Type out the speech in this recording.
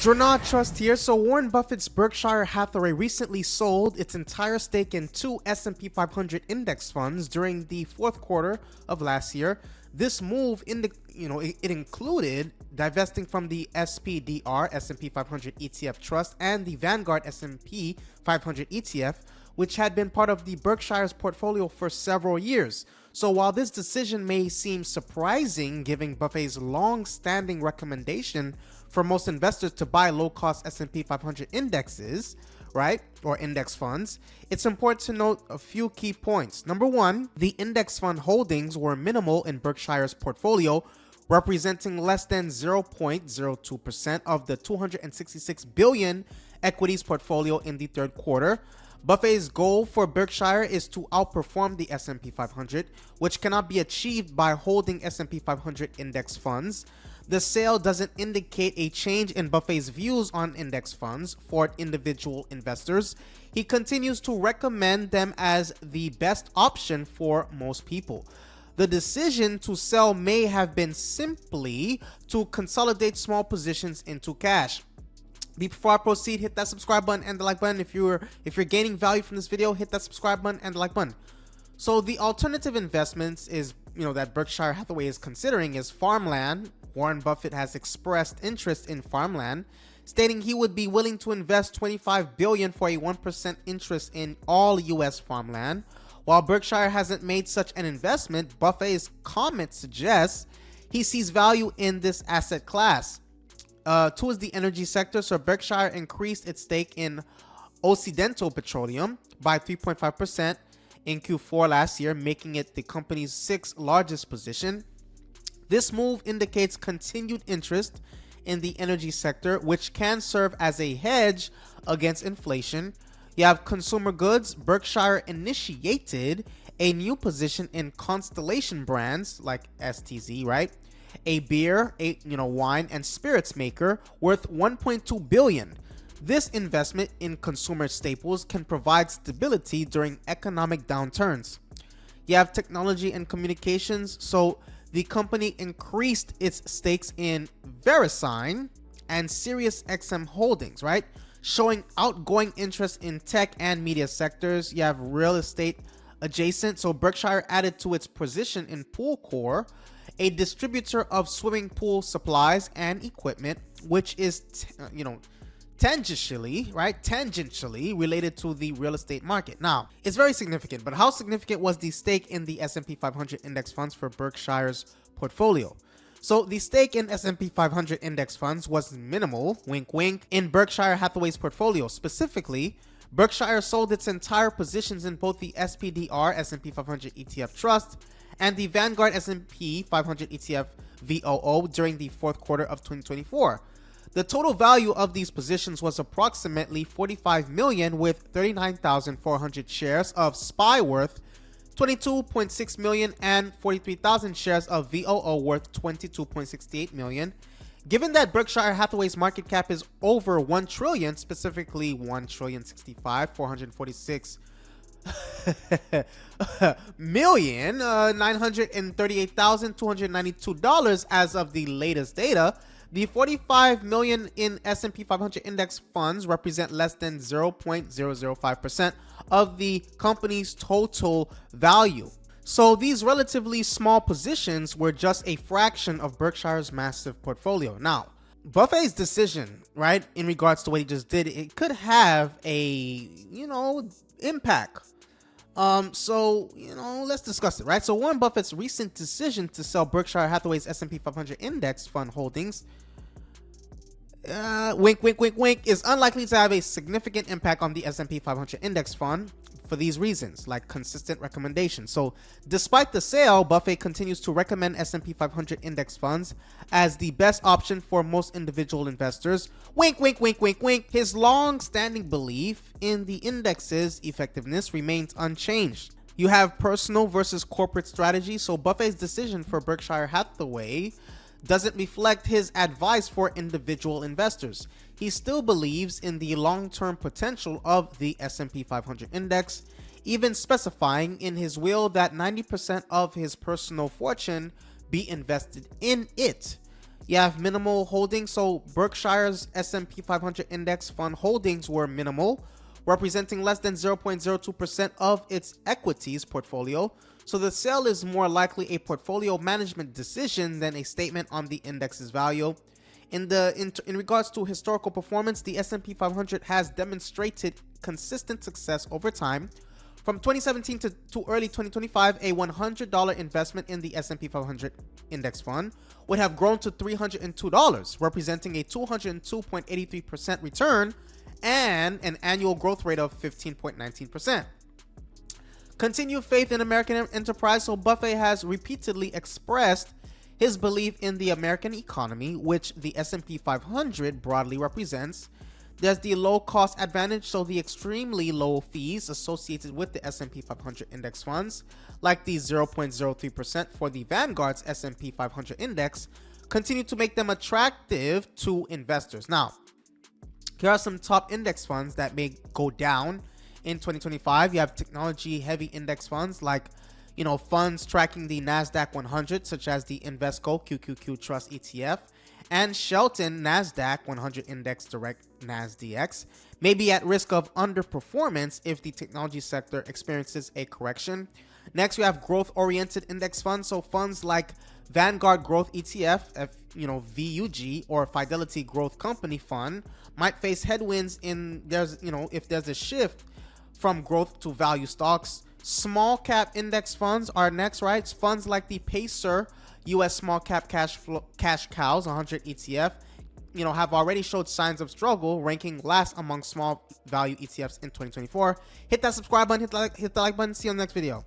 Jornal Trust here. So Warren Buffett's Berkshire Hathaway recently sold its entire stake in two S&P 500 index funds during the fourth quarter of last year. This move, it included divesting from the SPDR S&P 500 ETF Trust and the Vanguard S&P 500 ETF, which had been part of the Berkshire's portfolio for several years. So while this decision may seem surprising, given Buffett's long-standing recommendation for most investors to buy low-cost S&P 500 indexes, right, or index funds, it's important to note a few key points. Number one, the index fund holdings were minimal in Berkshire's portfolio, representing less than 0.02% of the $266 billion equities portfolio in the third quarter. Buffett's goal for Berkshire is to outperform the S&P 500, which cannot be achieved by holding S&P 500 index funds. The sale doesn't indicate a change in Buffett's views on index funds for individual investors. He continues to recommend them as the best option for most people. The decision to sell may have been simply to consolidate small positions into cash. Before I proceed, hit that subscribe button and the like button. If you're gaining value from this video, hit that subscribe button and the like button. So the alternative investments is, that Berkshire Hathaway is considering is farmland. Warren Buffett has expressed interest in farmland, stating he would be willing to invest $25 billion for a 1% interest in all U.S. farmland. While Berkshire hasn't made such an investment, Buffett's comment suggests he sees value in this asset class. Two is the energy sector. So Berkshire increased its stake in Occidental Petroleum by 3.5% in Q4 last year, making it the company's sixth largest position. This move indicates continued interest in the energy sector, which can serve as a hedge against inflation. You have consumer goods. Berkshire initiated a new position in Constellation brands like STZ, right? A beer, wine and spirits maker worth $1.2 billion. This investment in consumer staples can provide stability during economic downturns. You have technology and communications. So the company increased its stakes in VeriSign and SiriusXM Holdings, right? Showing outgoing interest in tech and media sectors. You have real estate adjacent. So Berkshire added to its position in PoolCorp, a distributor of swimming pool supplies and equipment, which is, tangentially related to the real estate market. Now, it's very significant, but how significant was the stake in the S&P 500 index funds for Berkshire's portfolio? So the stake in S&P 500 index funds was minimal, wink wink, in Berkshire Hathaway's portfolio. Specifically, Berkshire sold its entire positions in both the SPDR S&P 500 ETF Trust and the Vanguard S&P 500 ETF VOO during the fourth quarter of 2024. The total value of these positions was approximately $45 million, with 39,400 shares of SPY worth $22.6 million and 43,000 shares of VOO worth $22.68 million. Given that Berkshire Hathaway's market cap is over 1 trillion, specifically 1,065,446 million $938,292 as of the latest data, the 45 million in S&P 500 index funds represent less than 0.005% of the company's total value. So these relatively small positions were just a fraction of Berkshire's massive portfolio. Now, Buffett's decision, right, in regards to what he just did, it could have a, impact. Let's discuss it, right? So Warren Buffett's recent decision to sell Berkshire Hathaway's S&P 500 index fund holdings, wink, wink, wink, wink, is unlikely to have a significant impact on the S&P 500 index fund for these reasons, like consistent recommendations. So despite the sale, Buffett continues to recommend S&P 500 index funds as the best option for most individual investors. Wink, wink, wink, wink, wink. His long-standing belief in the index's effectiveness remains unchanged. You have personal versus corporate strategy. So Buffett's decision for Berkshire Hathaway doesn't reflect his advice for individual investors. He still believes in the long-term potential of the S&P 500 index, even specifying in his will that 90% of his personal fortune be invested in it. You have minimal holdings. So Berkshire's S&P 500 index fund holdings were minimal, representing less than 0.02% of its equities portfolio. So the sale is more likely a portfolio management decision than a statement on the index's value. In regards to historical performance, the S&P 500 has demonstrated consistent success over time. From 2017 to early 2025, a $100 investment in the S&P 500 index fund would have grown to $302, representing a 202.83% return and an annual growth rate of 15.19%. Continued faith in American enterprise. So Buffett has repeatedly expressed his belief in the American economy, which the S&P 500 broadly represents. There's the low cost advantage, so the extremely low fees associated with the S&P 500 index funds, like the 0.03% for the Vanguard's S&P 500 index, continue to make them attractive to investors. Now, here are some top index funds that may go down in 2025. You have technology heavy index funds like, funds tracking the NASDAQ 100, such as the Invesco QQQ Trust ETF, and Shelton NASDAQ 100 Index Direct NASDX may be at risk of underperformance if the technology sector experiences a correction. Next, we have growth-oriented index funds. So funds like Vanguard Growth ETF, VUG, or Fidelity Growth Company Fund might face headwinds if there's a shift from growth to value stocks. Small cap index funds are next, right? Funds like the Pacer US Small Cap Cash Cows 100 ETF, have already showed signs of struggle, ranking last among small value ETFs in 2024. Hit that subscribe button, hit the like button. See you on the next video.